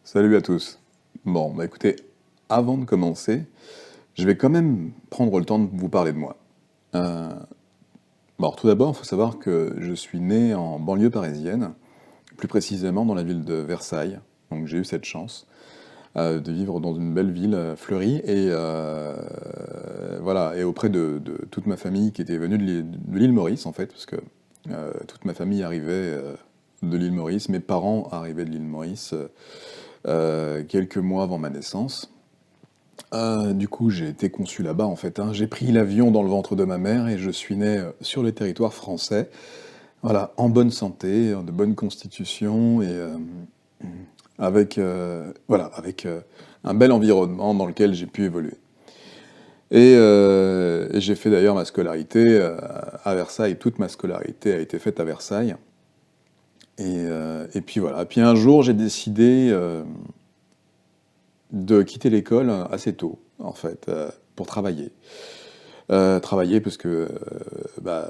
Salut à tous. Bon, bah écoutez, avant de commencer, je vais quand même prendre le temps de vous parler de moi. Euh, bon, alors, tout d'abord, il faut savoir que je suis né en banlieue parisienne, plus précisément dans la ville de Versailles. Donc j'ai eu cette chance de vivre dans une belle ville fleurie et voilà, et auprès de toute ma famille qui était venue de l'île Maurice en fait, parce que toute ma famille arrivait de l'île Maurice, mes parents arrivaient de l'île Maurice quelques mois avant ma naissance. Du coup, j'ai été conçu là-bas en fait, hein. J'ai pris l'avion dans le ventre de ma mère et je suis né sur le territoire français. Voilà, en bonne santé, de bonne constitution et avec un bel environnement dans lequel j'ai pu évoluer. Et j'ai fait d'ailleurs ma scolarité à Versailles. Toute ma scolarité a été faite à Versailles. Et puis voilà. Puis un jour, j'ai décidé de quitter l'école assez tôt, en fait, pour travailler. Travailler parce que bah,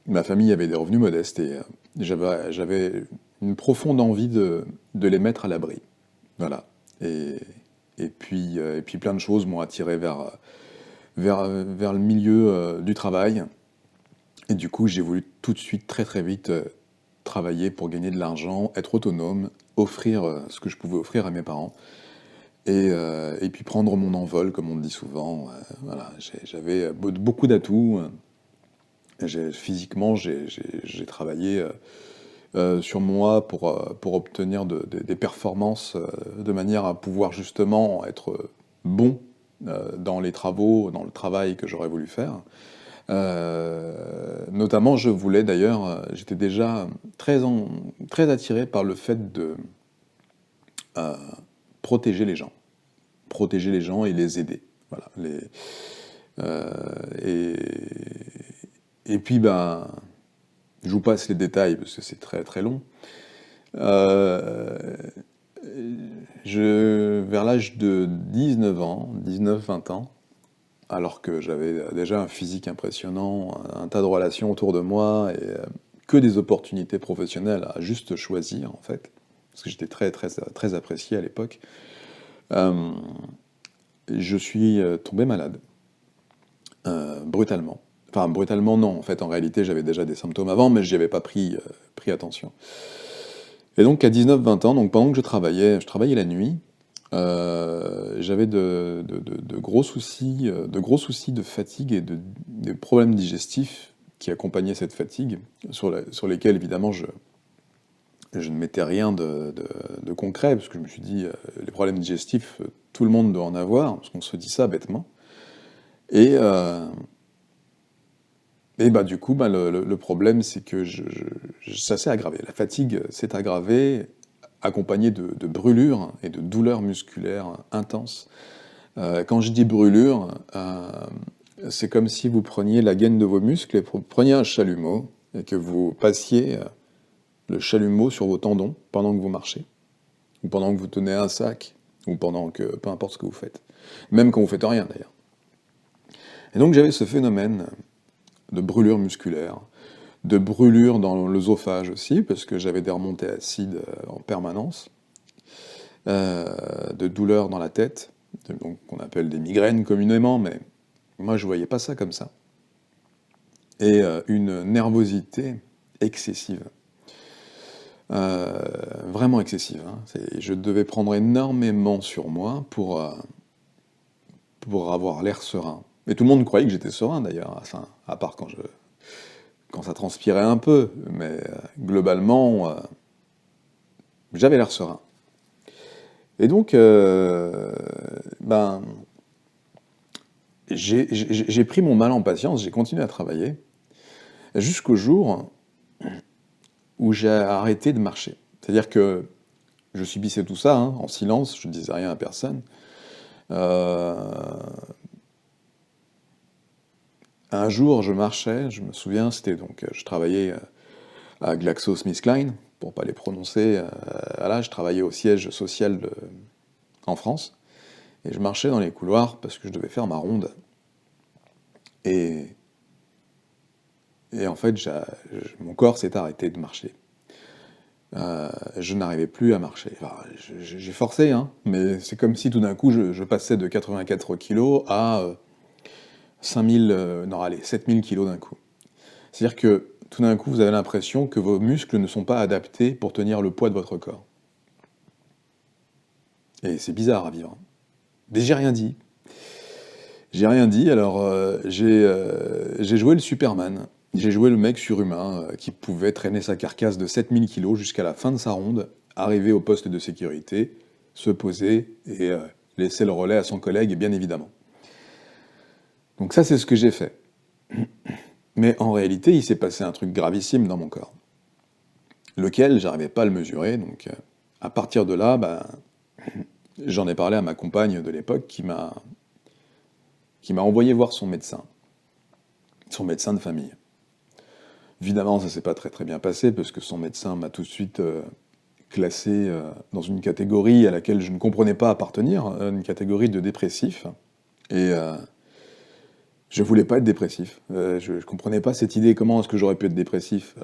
ma famille avait des revenus modestes et j'avais une profonde envie de les mettre à l'abri. Voilà. Et, et puis plein de choses m'ont attiré vers le milieu du travail. Et du coup, j'ai voulu tout de suite, très très vite, travailler pour gagner de l'argent, être autonome, offrir ce que je pouvais offrir à mes parents. Et puis prendre mon envol, comme on dit souvent. Voilà, j'avais beaucoup d'atouts. Physiquement, j'ai travaillé sur moi pour obtenir des performances de manière à pouvoir justement être bon dans les travaux, dans le travail que j'aurais voulu faire. Notamment, je voulais d'ailleurs, j'étais déjà très attiré par le fait de euh, protéger les gens. Protéger les gens et les aider. Voilà. Euh, et, et puis, ben, je vous passe les détails parce que c'est très très long. Euh, Vers l'âge de 19 ans, 19-20 ans, alors que j'avais déjà un physique impressionnant, un tas de relations autour de moi et que des opportunités professionnelles à juste choisir en fait, parce que j'étais très très très apprécié à l'époque, euh, je suis tombé malade. Brutalement. Enfin, brutalement, non. En fait, en réalité, j'avais déjà des symptômes avant, mais j'y avais pas pris attention. Et donc, à 19-20 ans, donc pendant que je travaillais la nuit, j'avais de gros soucis de fatigue et des problèmes digestifs qui accompagnaient cette fatigue, sur lesquels, évidemment, je ne mettais rien de concret, parce que je me suis dit, les problèmes digestifs, tout le monde doit en avoir, parce qu'on se dit ça bêtement. Et, euh, Et bah du coup, bah, le problème, c'est que ça s'est aggravé. La fatigue s'est aggravée, accompagnée de brûlures et de douleurs musculaires intenses. Quand je dis brûlures, c'est comme si vous preniez la gaine de vos muscles et vous preniez un chalumeau et que vous passiez le chalumeau sur vos tendons pendant que vous marchez, ou pendant que vous tenez un sac, ou pendant que, peu importe ce que vous faites. Même quand vous faites rien d'ailleurs. Et donc j'avais ce phénomène de brûlure musculaire, de brûlure dans l'œsophage aussi, parce que j'avais des remontées acides en permanence, de douleurs dans la tête, donc qu'on appelle des migraines communément, mais moi je voyais pas ça comme ça, et une nervosité excessive, vraiment excessive, hein. Je devais prendre énormément sur moi pour avoir l'air serein. Et tout le monde croyait que j'étais serein d'ailleurs, enfin, à part quand ça transpirait un peu, mais globalement, j'avais l'air serein. Et donc, ben, j'ai pris mon mal en patience, j'ai continué à travailler, jusqu'au jour où j'ai arrêté de marcher. C'est-à-dire que je subissais tout ça, hein, en silence, je ne disais rien à personne. Euh, un jour, je marchais, je me souviens, c'était donc, je travaillais à GlaxoSmithKline, pour pas les prononcer. Voilà, je travaillais au siège social en France, et je marchais dans les couloirs parce que je devais faire ma ronde. Et Et en fait, mon corps s'est arrêté de marcher. Je n'arrivais plus à marcher. Enfin, j'ai forcé, hein, mais c'est comme si tout d'un coup je passais de 84 kilos à 5000, non allez, 7000 kilos d'un coup. C'est-à-dire que tout d'un coup vous avez l'impression que vos muscles ne sont pas adaptés pour tenir le poids de votre corps. Et c'est bizarre à vivre. Mais j'ai rien dit. J'ai rien dit, alors j'ai joué le Superman. J'ai joué le mec surhumain qui pouvait traîner sa carcasse de 7000 kilos jusqu'à la fin de sa ronde, arriver au poste de sécurité, se poser et laisser le relais à son collègue, bien évidemment. Donc ça, c'est ce que j'ai fait. Mais en réalité, il s'est passé un truc gravissime dans mon corps, lequel j'arrivais pas à le mesurer. Donc à partir de là, j'en ai parlé à ma compagne de l'époque qui m'a envoyé voir son médecin de famille. Évidemment, ça s'est pas très très bien passé parce que son médecin m'a tout de suite classé dans une catégorie à laquelle je ne comprenais pas appartenir, une catégorie de dépressif. Et je voulais pas être dépressif. Je comprenais pas cette idée. Comment est-ce que j'aurais pu être dépressif?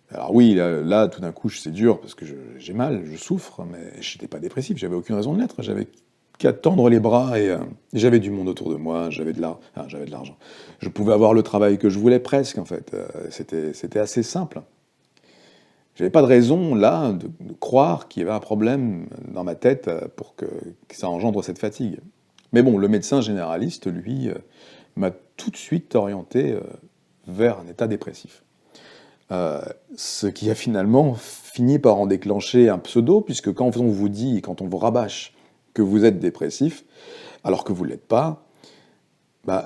Alors oui, là, tout d'un coup, c'est dur parce que j'ai mal, je souffre, mais j'étais pas dépressif. J'avais aucune raison de l'être. J'avais qu'à tendre les bras et j'avais du monde autour de moi. J'avais de l'argent. Je pouvais avoir le travail que je voulais presque, en fait. C'était assez simple. J'avais pas de raison, là, de croire qu'il y avait un problème dans ma tête pour que ça engendre cette fatigue. Mais bon, le médecin généraliste, lui, m'a tout de suite orienté vers un état dépressif. Ce qui a finalement fini par en déclencher un pseudo, puisque quand on vous dit, quand on vous rabâche que vous êtes dépressif, alors que vous ne l'êtes pas,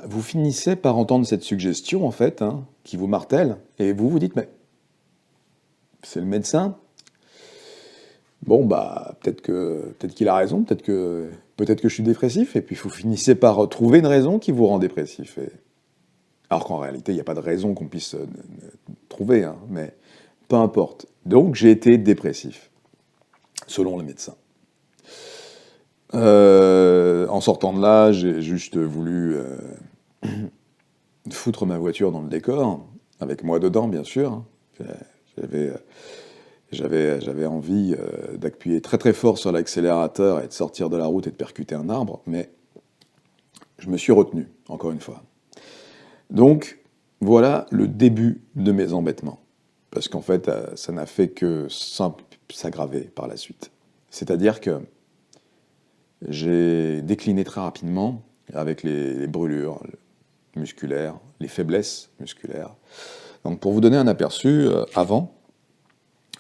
vous finissez par entendre cette suggestion, en fait, hein, qui vous martèle, et vous vous dites, mais c'est le médecin. Bon, peut-être qu'il a raison, peut-être que je suis dépressif, et puis vous finissez par trouver une raison qui vous rend dépressif. Alors qu'en réalité, il n'y a pas de raison qu'on puisse trouver, hein, mais peu importe. Donc j'ai été dépressif, selon le médecin. En sortant de là, j'ai juste voulu foutre ma voiture dans le décor, avec moi dedans, bien sûr, hein. J'avais j'avais envie d'appuyer très très fort sur l'accélérateur et de sortir de la route et de percuter un arbre, mais je me suis retenu, encore une fois. Donc, voilà le début de mes embêtements. Parce qu'en fait, ça n'a fait que s'aggraver par la suite. C'est-à-dire que j'ai décliné très rapidement avec les brûlures musculaires, les faiblesses musculaires. Donc pour vous donner un aperçu, avant,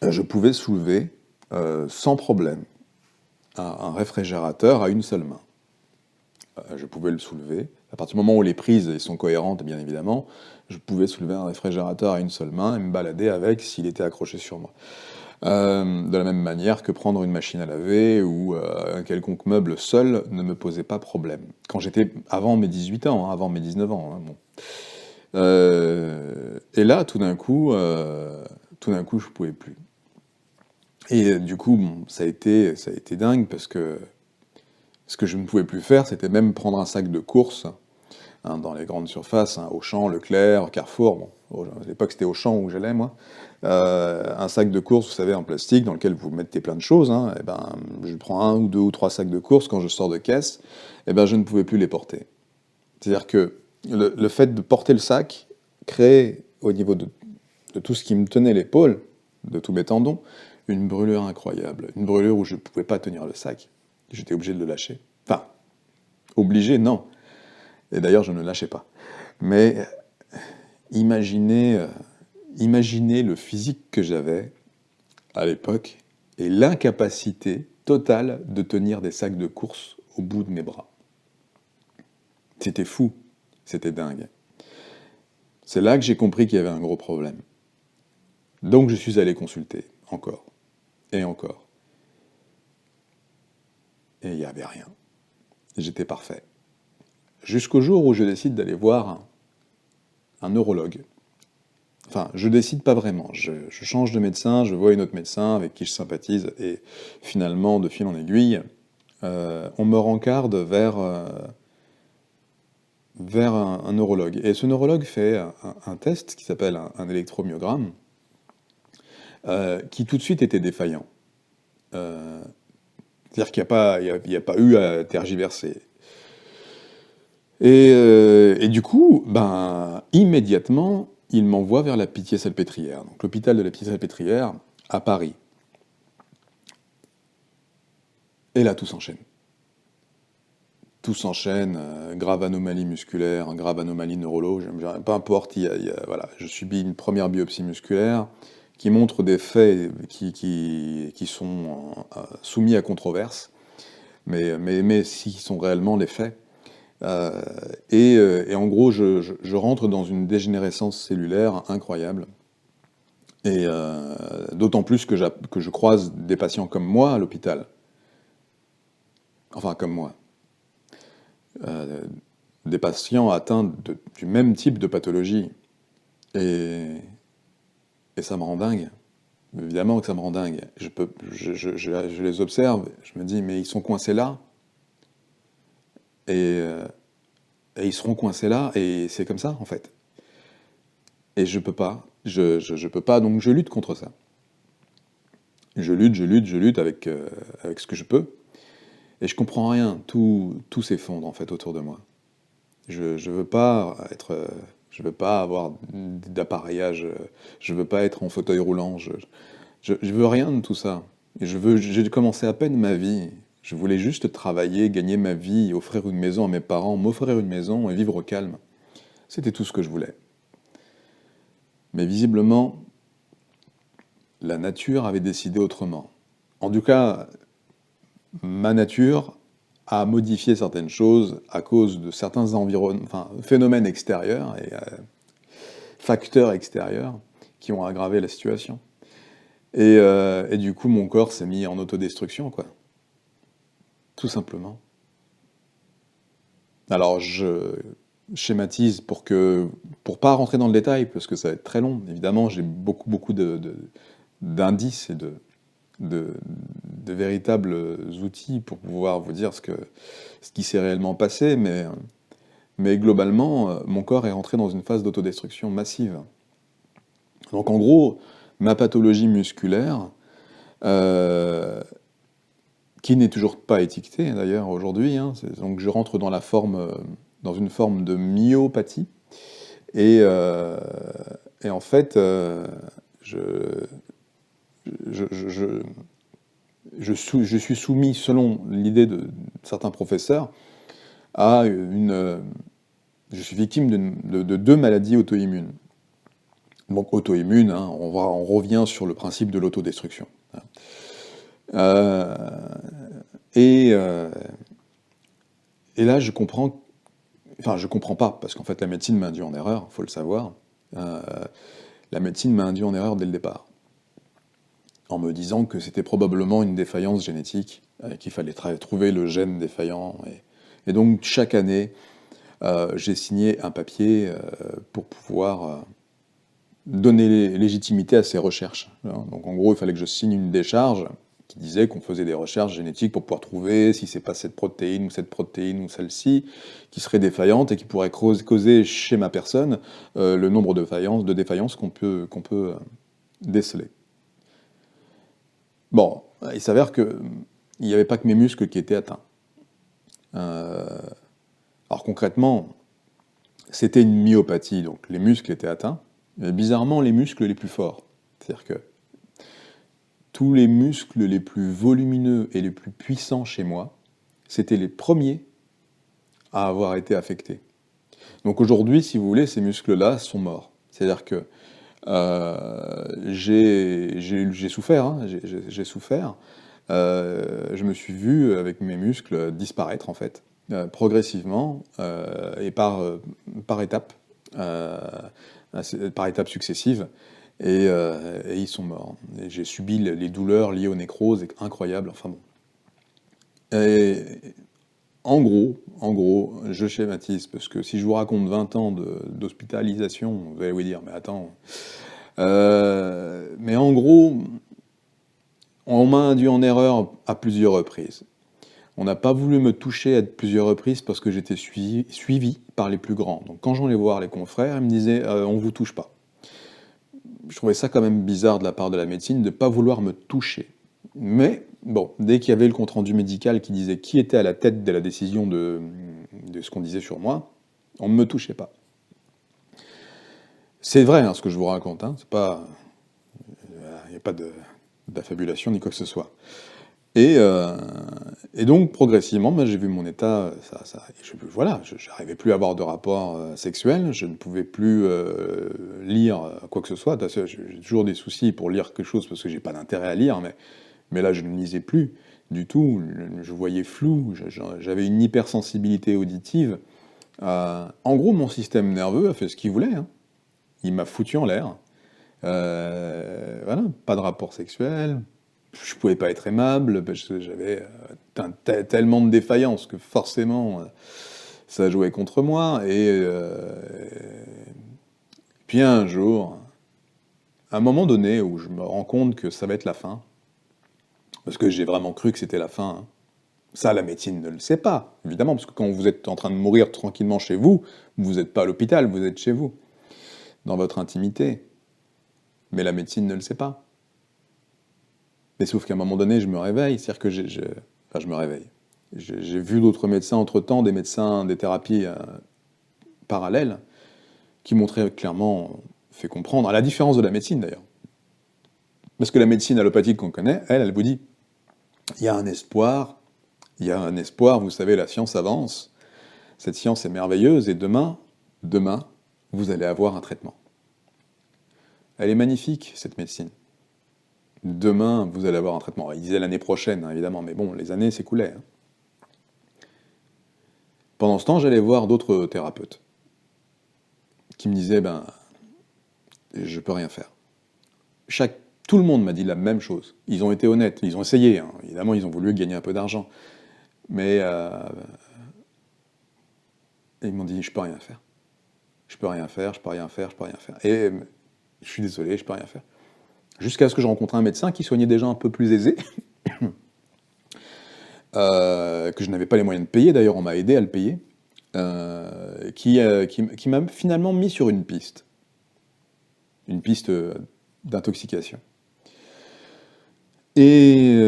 je pouvais soulever sans problème un réfrigérateur à une seule main. Je pouvais le soulever. À partir du moment où les prises sont cohérentes, bien évidemment, je pouvais soulever un réfrigérateur à une seule main et me balader avec s'il était accroché sur moi. De la même manière que prendre une machine à laver ou un quelconque meuble seul ne me posait pas problème. Quand j'étais avant mes 18 ans, hein, avant mes 19 ans. Hein, bon. Et là, tout d'un coup, je pouvais plus. Et du coup, bon, ça a été dingue parce que ce que je ne pouvais plus faire, c'était même prendre un sac de course hein, dans les grandes surfaces, hein, Auchan, Leclerc, Carrefour. Bon, à l'époque, c'était Auchan où j'allais, moi. Un sac de course, vous savez, en plastique, dans lequel vous mettez plein de choses. Hein, et ben, je prends un ou deux ou trois sacs de course quand je sors de caisse. Et ben, je ne pouvais plus les porter. C'est-à-dire que le fait de porter le sac créait, au niveau de tout ce qui me tenait l'épaule, de tous mes tendons, une brûlure incroyable. Une brûlure où je ne pouvais pas tenir le sac. J'étais obligé de le lâcher. Enfin, obligé, non. Et d'ailleurs, je ne le lâchais pas. Mais imaginez le physique que j'avais à l'époque et l'incapacité totale de tenir des sacs de course au bout de mes bras. C'était fou, c'était dingue. C'est là que j'ai compris qu'il y avait un gros problème. Donc je suis allé consulter, encore, et encore. Et il n'y avait rien. J'étais parfait. Jusqu'au jour où je décide d'aller voir un neurologue. Enfin, je décide pas vraiment. Je change de médecin, je vois une autre médecin avec qui je sympathise, et finalement, de fil en aiguille, on me rencarde vers un neurologue. Et ce neurologue fait un test qui s'appelle un électromyogramme, qui tout de suite était défaillant. Euh, C'est-à-dire qu'il n'y a pas, il y a pas eu à tergiverser. Et du coup, ben, immédiatement, il m'envoie vers la Pitié-Salpêtrière, donc l'hôpital de la Pitié-Salpêtrière à Paris. Et là, tout s'enchaîne. Tout s'enchaîne, grave anomalie musculaire, grave anomalie neurologique, peu importe, voilà, je subis une première biopsie musculaire qui montre des faits qui sont soumis à controverse, mais qui sont réellement les faits. Euh, et en gros, je rentre dans une dégénérescence cellulaire incroyable. Et d'autant plus que je croise des patients comme moi à l'hôpital. Enfin, comme moi. Euh, des patients atteints du même type de pathologie. Et, et ça me rend dingue. Évidemment que ça me rend dingue. Je les observe, je me dis, mais ils sont coincés là. Et, euh, et ils seront coincés là, et c'est comme ça, en fait. Et je peux pas. Je peux pas, donc je lutte contre ça. Je lutte avec ce que je peux. Et je comprends rien. Tout s'effondre, en fait, autour de moi. Je veux pas être, je veux pas avoir d'appareillage, je veux pas être en fauteuil roulant, je veux rien de tout ça. Et j'ai commencé à peine ma vie. Je voulais juste travailler, gagner ma vie, offrir une maison à mes parents, m'offrir une maison et vivre au calme. C'était tout ce que je voulais. Mais visiblement, la nature avait décidé autrement. En tout cas, ma nature a modifié certaines choses à cause de certains enfin, phénomènes extérieurs et facteurs extérieurs qui ont aggravé la situation. Et du coup, mon corps s'est mis en autodestruction, quoi. Tout simplement. Alors, je schématise pour pas rentrer dans le détail, parce que ça va être très long. Évidemment, j'ai beaucoup d'indices et de, de véritables outils pour pouvoir vous dire ce qui s'est réellement passé, mais globalement, mon corps est rentré dans une phase d'autodestruction massive. Donc en gros, ma pathologie musculaire, euh, qui n'est toujours pas étiquetée d'ailleurs aujourd'hui, hein, donc je rentre dans une forme de myopathie, et, euh, et en fait, je, je, je, je suis soumis, selon l'idée de certains professeurs, à je suis victime de deux maladies auto-immunes. Donc auto-immune, hein, on revient sur le principe de l'autodestruction. Euh, et, euh, et là, enfin, je comprends pas, parce qu'en fait, la médecine m'a induit en erreur, faut le savoir. Euh, la médecine m'a induit en erreur dès le départ, en me disant que c'était probablement une défaillance génétique, qu'il fallait trouver le gène défaillant. Et donc, chaque année, j'ai signé un papier pour pouvoir donner légitimité à ces recherches. Donc en gros, il fallait que je signe une décharge qui disait qu'on faisait des recherches génétiques pour pouvoir trouver si c'est pas cette protéine ou celle-ci qui serait défaillante et qui pourrait causer chez ma personne le nombre de défaillances qu'on peut déceler. Bon, il s'avère que il n'y avait pas que mes muscles qui étaient atteints. Euh, alors concrètement, c'était une myopathie, donc les muscles étaient atteints, mais bizarrement les muscles les plus forts. C'est-à-dire que tous les muscles les plus volumineux et les plus puissants chez moi, c'était les premiers à avoir été affectés. Donc aujourd'hui, si vous voulez, ces muscles-là sont morts. C'est-à-dire que j'ai souffert, hein, j'ai souffert. Je me suis vu avec mes muscles disparaître en fait, progressivement et par étapes, euh, par étapes successives. Et ils sont morts. Et j'ai subi les douleurs liées aux nécroses, incroyables. Enfin bon. Et en gros, je schématise, parce que si je vous raconte 20 ans d'hospitalisation, vous allez vous dire, mais attends. Mais en gros, on m'a induit en erreur à plusieurs reprises. On n'a pas voulu me toucher à plusieurs reprises parce que j'étais suivi par les plus grands. Donc quand j'allais voir les confrères, ils me disaient on vous touche pas. je trouvais ça quand même bizarre de la part de la médecine de ne pas vouloir me toucher. Mais, bon, dès qu'il y avait le compte-rendu médical qui disait qui était à la tête de la décision de ce qu'on disait sur moi, on ne me touchait pas. C'est vrai, hein, ce que je vous raconte, hein, c'est pas... Il n'y a pas d'affabulation ni quoi que ce soit. Et, euh, et donc, progressivement, ben, j'ai vu mon état, voilà, j'arrivais plus à avoir de rapport sexuel, je ne pouvais plus lire quoi que ce soit. J'ai toujours des soucis pour lire quelque chose parce que j'ai pas d'intérêt à lire, mais là, je ne lisais plus du tout, je voyais flou, j'avais une hypersensibilité auditive. En gros, mon système nerveux a fait ce qu'il voulait, hein. Il m'a foutu en l'air. Voilà, pas de rapport sexuel, je pouvais pas être aimable parce que j'avais tellement de défaillances que forcément ça jouait contre moi. Puis un jour, à un moment donné où je me rends compte que ça va être la fin, parce que j'ai vraiment cru que c'était la fin, hein. Ça, la médecine ne le sait pas, évidemment, parce que quand vous êtes en train de mourir tranquillement chez vous, vous n'êtes pas à l'hôpital, vous êtes chez vous, dans votre intimité. Mais la médecine ne le sait pas. Mais sauf qu'à un moment donné, je me réveille, c'est-à-dire que enfin, je me réveille. J'ai vu d'autres médecins entre-temps, des médecins, des thérapies parallèles, qui m'ont très clairement fait comprendre, à la différence de la médecine d'ailleurs. Parce que la médecine allopathique qu'on connaît, elle vous dit, il y a un espoir, il y a un espoir, vous savez, la science avance, cette science est merveilleuse, et demain, vous allez avoir un traitement. Elle est magnifique, cette médecine. Demain, vous allez avoir un traitement. Il disait l'année prochaine, hein, évidemment, mais bon, les années s'écoulaient, hein. Pendant ce temps, j'allais voir d'autres thérapeutes qui me disaient, ben, je peux rien faire. Tout le monde m'a dit la même chose. Ils ont été honnêtes, ils ont essayé, hein. Évidemment, ils ont voulu gagner un peu d'argent. Mais ils m'ont dit, je peux rien faire. Je peux rien faire, je peux rien faire, je peux rien faire. Et je suis désolé, je peux rien faire. Jusqu'à ce que je rencontre un médecin qui soignait des gens un peu plus aisés, que je n'avais pas les moyens de payer, d'ailleurs on m'a aidé à le payer, qui m'a finalement mis sur une piste d'intoxication. Et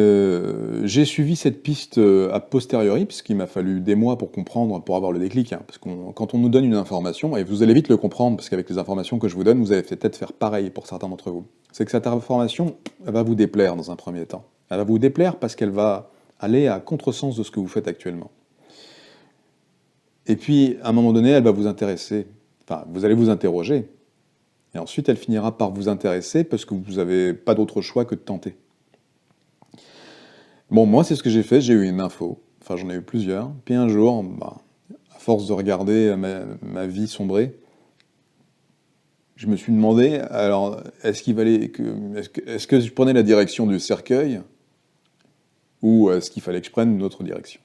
j'ai suivi cette piste a posteriori, puisqu'il m'a fallu des mois pour comprendre, pour avoir le déclic, hein, parce que quand on nous donne une information, et vous allez vite le comprendre, parce qu'avec les informations que je vous donne, vous allez peut-être faire pareil pour certains d'entre vous, c'est que cette information, elle va vous déplaire dans un premier temps. Elle va vous déplaire parce qu'elle va aller à contresens de ce que vous faites actuellement. Et puis, à un moment donné, elle va vous intéresser, enfin, vous allez vous interroger, et ensuite elle finira par vous intéresser parce que vous n'avez pas d'autre choix que de tenter. Bon, moi, c'est ce que j'ai fait, j'ai eu une info, enfin j'en ai eu plusieurs, puis un jour, bah, à force de regarder ma vie sombrer, je me suis demandé, alors, est-ce que je prenais la direction du cercueil, ou est-ce qu'il fallait que je prenne une autre direction?